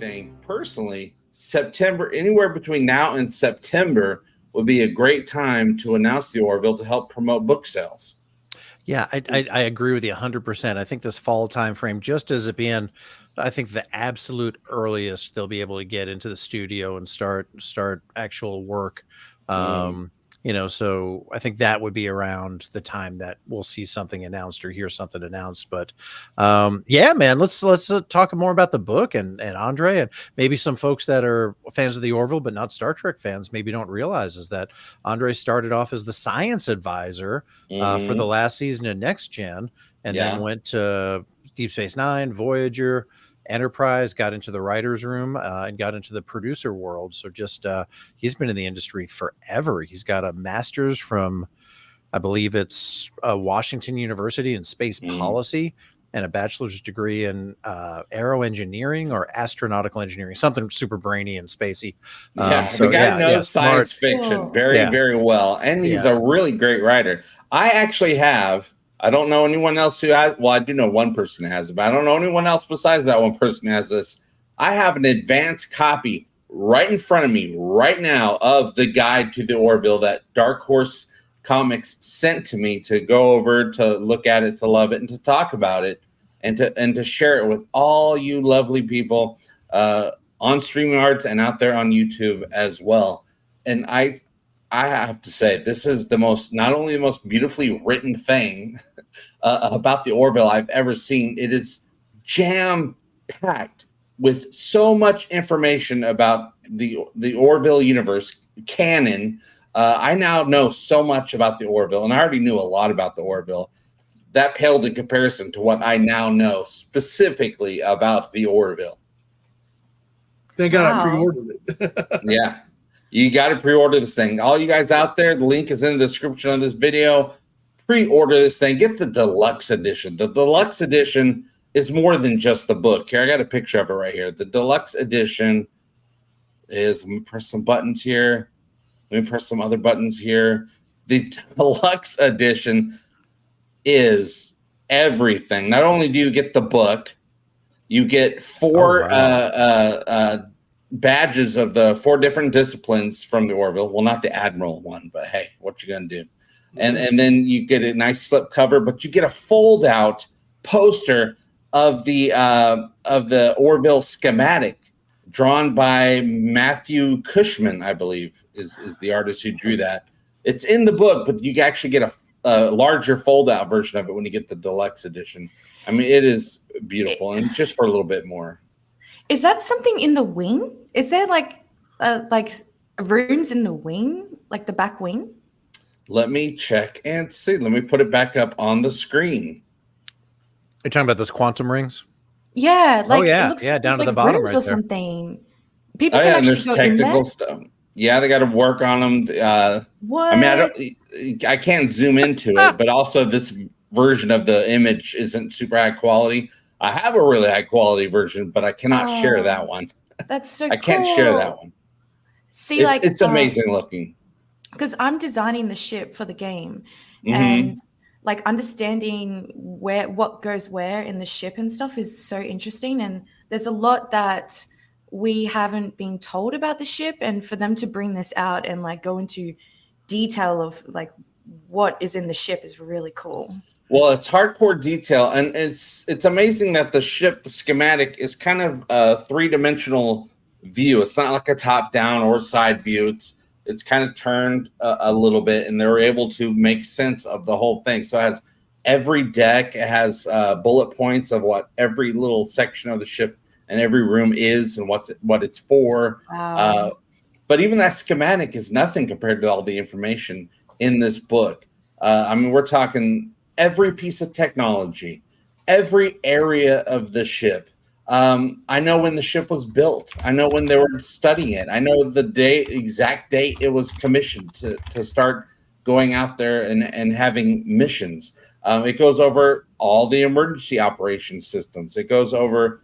think personally, September, anywhere between now and September, would be a great time to announce the Orville to help promote book sales. Yeah, I agree with you 100%. I think this fall time frame, just as it being, I think the absolute earliest they'll be able to get into the studio and start actual work. So I think that would be around the time that we'll see something announced or hear something announced. But yeah, man, let's talk more about the book and Andre, and maybe some folks that are fans of the Orville but not Star Trek fans maybe don't realize is that Andre started off as the science advisor for the last season of Next Gen, and then went to Deep Space Nine, Voyager, Enterprise, got into the writer's room, and got into the producer world. So just he's been in the industry forever. He's got a master's from, I believe it's Washington University in space policy, and a bachelor's degree in aero engineering or astronautical engineering, something super brainy and spacey. The guy knows science fiction very well, and he's a really great writer. I actually have, I don't know anyone else who has, well, I do know one person who has it, but I don't know anyone else besides that one person who has this. I have an advanced copy right in front of me right now of the guide to the Orville that Dark Horse Comics sent to me to go over, to look at it, to love it, and to talk about it, and to share it with all you lovely people on StreamYards and out there on YouTube as well. And I have to say, this is not only the most beautifully written thing about the Orville I've ever seen. It is jam-packed with so much information about the Orville universe canon. I now know so much about the Orville, and I already knew a lot about the Orville. That paled in comparison to what I now know specifically about the Orville. Thank God I pre-ordered it. Yeah. You got to pre-order this thing. All you guys out there, the link is in the description of this video. Pre-order this thing. Get the deluxe edition. The deluxe edition is more than just the book. Here, I got a picture of it right here. The deluxe edition is, let me press some buttons here. Let me press some other buttons here. The deluxe edition is everything. Not only do you get the book, you get four badges of the 4 different disciplines from the Orville. Well, not the Admiral one, but hey, what you gonna do? And then you get a nice slip cover, but you get a fold out poster of the Orville schematic drawn by Matthew Cushman, I believe is the artist who drew that. It's in the book, but you actually get a larger fold out version of it when you get the deluxe edition. I mean, it is beautiful, and just for a little bit more. Is that something in the wing? Is there like runes in the wing, like the back wing? Let me check and see. Let me put it back up on the screen. You're talking about those quantum rings? Yeah, like it looks down to like the bottom runes right or there. something. People can actually there's go technical in there? stuff. Yeah, they got to work on them. What? I mean, I can't zoom into it, but also this version of the image isn't super high quality. I have a really high quality version, but I cannot share that one. That's so I can't share that one. See, it's amazing looking. Because I'm designing the ship for the game, and like understanding what goes where in the ship and stuff is so interesting. And there's a lot that we haven't been told about the ship, and for them to bring this out and like go into detail of like what is in the ship is really cool. Well, it's hardcore detail, and it's amazing that the ship, the schematic, is kind of a 3-dimensional view. It's not like a top-down or side view. It's kind of turned a little bit, and they're able to make sense of the whole thing. So it has every deck, it has bullet points of what every little section of the ship and every room is and what it's for. Wow. But even that schematic is nothing compared to all the information in this book. I mean, we're talking every piece of technology, every area of the ship. I know when the ship was built. I know when they were studying it. I know the exact date it was commissioned to start going out there and having missions. It goes over all the emergency operation systems. It goes over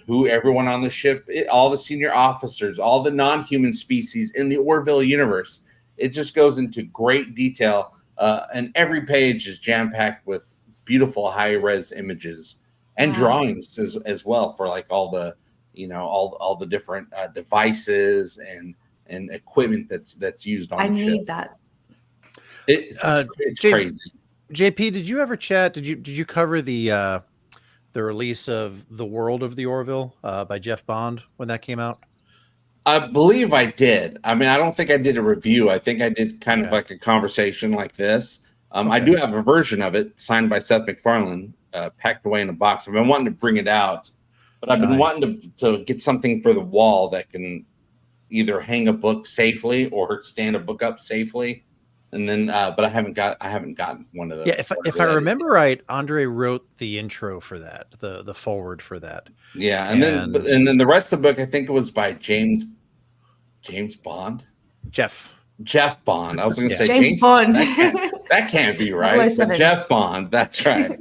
who everyone on the ship, all the senior officers, all the non-human species in the Orville universe. It just goes into great detail. And every page is jam-packed with beautiful high-res images and drawings as well for like all the all the different devices and equipment that's used on the ship. I need that. It's crazy. JP, did you ever chat? Did you cover the release of The World of the Orville by Jeff Bond when that came out? I believe I did. I mean, I don't think I did a review. I think I did kind of like a conversation like this. I do have a version of it signed by Seth MacFarlane, packed away in a box. I've been wanting to bring it out, but I've been wanting to get something for the wall that can either hang a book safely or stand a book up safely. And then, but I haven't gotten one of those. Yeah, if I remember right, Andre wrote the intro for that, the forward for that. Yeah, and then the rest of the book, I think it was by James Bond. Jeff Bond. I was going to say James Bond. That can't be right. But Jeff Bond. That's right.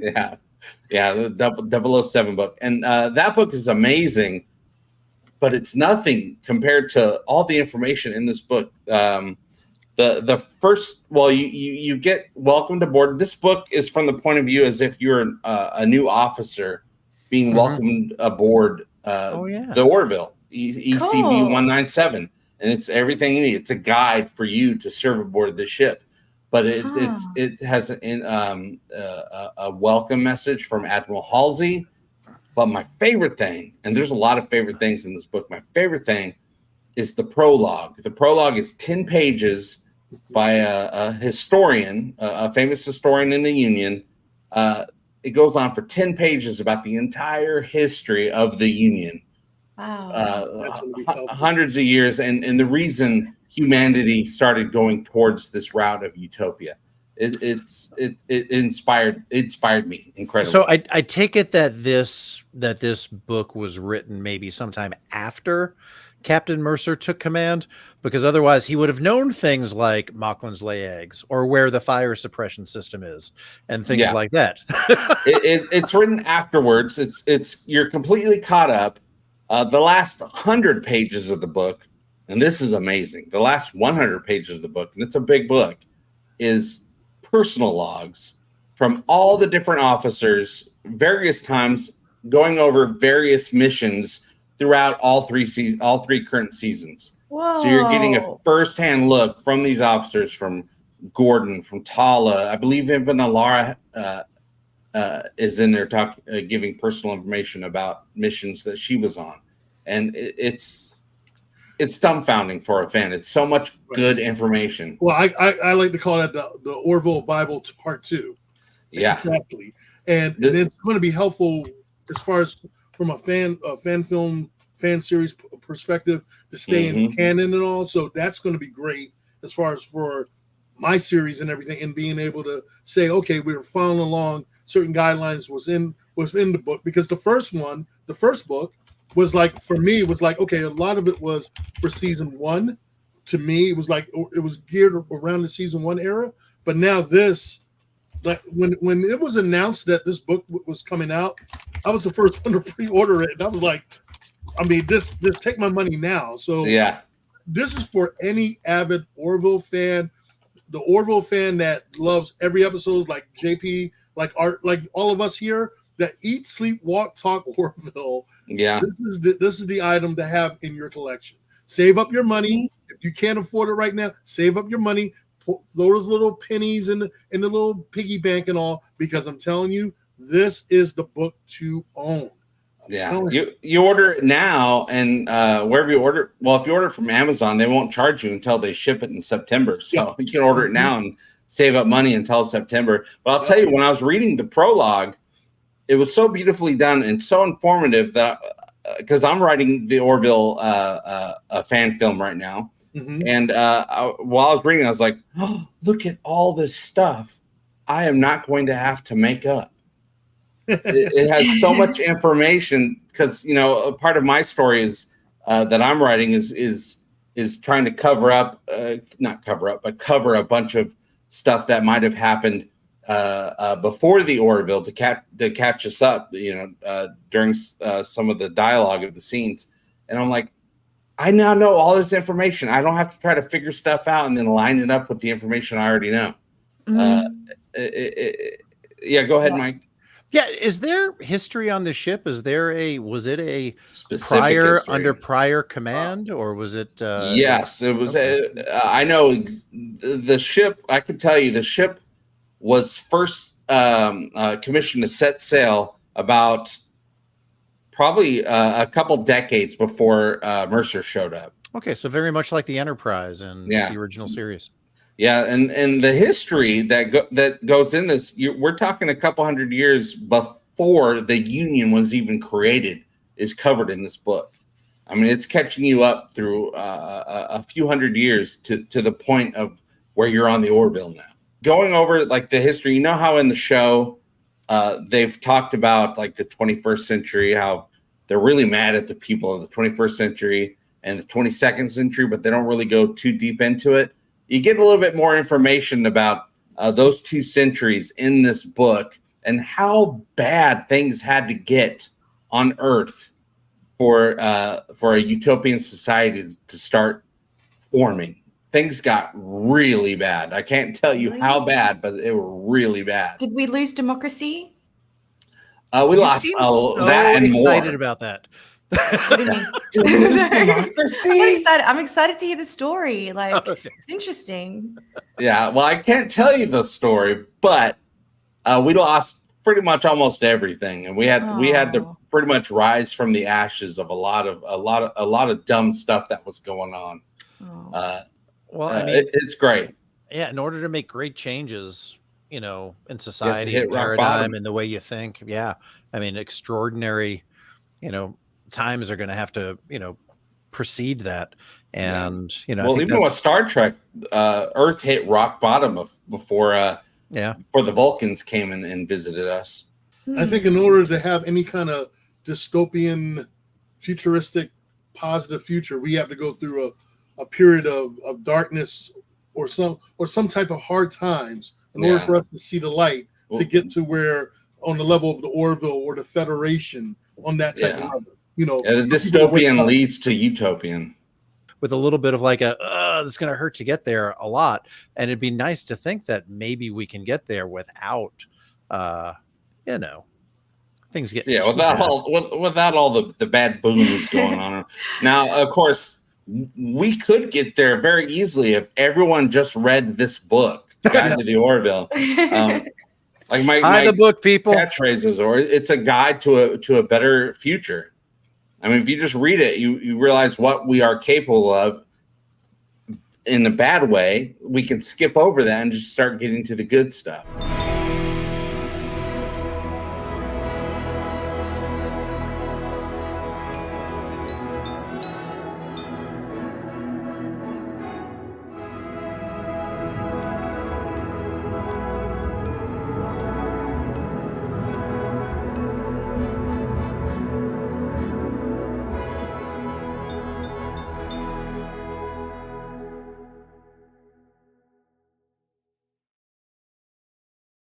Yeah, the 007 book, and that book is amazing, but it's nothing compared to all the information in this book. The first, you get welcomed aboard. This book is from the point of view as if you're a new officer being welcomed aboard the Orville ECV 197, and it's everything you need. It's a guide for you to serve aboard the ship, but it has a welcome message from Admiral Halsey. But my favorite thing, and there's a lot of favorite things in this book, my favorite thing is the prologue. The prologue is 10 pages by a historian, a famous historian in the Union. It goes on for 10 pages about the entire history of the Union. Wow. Hundreds of years, and the reason humanity started going towards this route of utopia. It inspired me incredibly. So I take it that this book was written maybe sometime after Captain Mercer took command, because otherwise he would have known things like Mocklins lay eggs or where the fire suppression system is and things like that. It's written afterwards. You're completely caught up. The last 100 pages of the book, and this is amazing, the last 100 pages of the book, and it's a big book, is personal logs from all the different officers, various times, going over various missions throughout all three current seasons. Whoa. So you're getting a first-hand look from these officers, from Gordon, from Tala. I believe even Alara is in there giving personal information about missions that she was on, and it's dumbfounding for a fan. It's so much good information. Well, I like to call that the Orville Bible to part 2. Yeah, exactly. And it's going to be helpful as far as from a fan series perspective to stay in canon and all. So that's going to be great as far as for my series and everything, and being able to say, okay, we were following along certain guidelines was in the book, because the first book was like, for me, it was like, okay, a lot of it was for season 1. To me, it was like, it was geared around the season 1 era. But now this, like when it was announced that this book was coming out, I was the first one to pre-order it. And I was like, I mean, this take my money now. So yeah, this is for any avid Orville fan, the Orville fan that loves every episode, like JP, like Art, like all of us here that eat, sleep, walk, talk Orville. Yeah, this is the item to have in your collection. Save up your money. If you can't afford it right now, save up your money. Throw those little pennies in the little piggy bank and all, because I'm telling you, this is the book to own. Yeah, you order it now, and wherever you order, well, if you order from Amazon, they won't charge you until they ship it in September. So you can order it now and save up money until September. But I'll tell you, when I was reading the prologue, it was so beautifully done and so informative that because I'm writing the Orville fan film right now, and while I was reading, I was like, oh, look at all this stuff I am not going to have to make up. It has so much information, because a part of my story is that I'm writing is trying to cover a bunch of stuff that might have happened before the Orville to catch us up, during some of the dialogue of the scenes. And I'm like, I now know all this information. I don't have to try to figure stuff out and then line it up with the information I already know. Yeah, go ahead, Mike. Yeah, is there history on the ship? Was it a specific history under prior command, or was it? Yes, it was. Okay. I know the ship. I can tell you, the ship was first commissioned to set sail about probably a couple decades before Mercer showed up. Okay, so very much like the Enterprise in the original series. Yeah, and the history that goes in this, we're talking a couple hundred years before the Union was even created, is covered in this book. I mean, it's catching you up through a few hundred years to the point of where you're on the Orville now. Going over like the history, you know how in the show they've talked about like the 21st century, how they're really mad at the people of the 21st century and the 22nd century, but they don't really go too deep into it. You get a little bit more information about those 2 centuries in this book and how bad things had to get on Earth for a utopian society to start forming. Things got really bad. I can't tell you how bad, but they were really bad. Did we lose democracy? We lost that and more. Excited about that. I'm excited to hear the story. Like, it's interesting. Yeah, well, I can't tell you the story, but we lost pretty much almost everything, and we had to pretty much rise from the ashes of a lot of dumb stuff that was going on. Well, I mean, it's great. Yeah, in order to make great changes, in society, and paradigm, and the way you think. Yeah, I mean, extraordinary, times are going to have to, precede that. And, well, even with Star Trek, Earth hit rock bottom before the Vulcans came and visited us. I think in order to have any kind of dystopian, futuristic, positive future, we have to go through a period of darkness or some type of hard times in order for us to see the light, to get to where on the level of the Orville or the Federation on that type of level. The dystopian leads to utopian. With a little bit of like it's going to hurt to get there a lot. And it'd be nice to think that maybe we can get there without, things get without all the bad booze going on. Now, of course, we could get there very easily if everyone just read this book, Guide to the Orville. Like my the book, people. Catchphrases, or it's a guide to a better future. I mean, if you just read it, you realize what we are capable of in a bad way. We can skip over that and just start getting to the good stuff.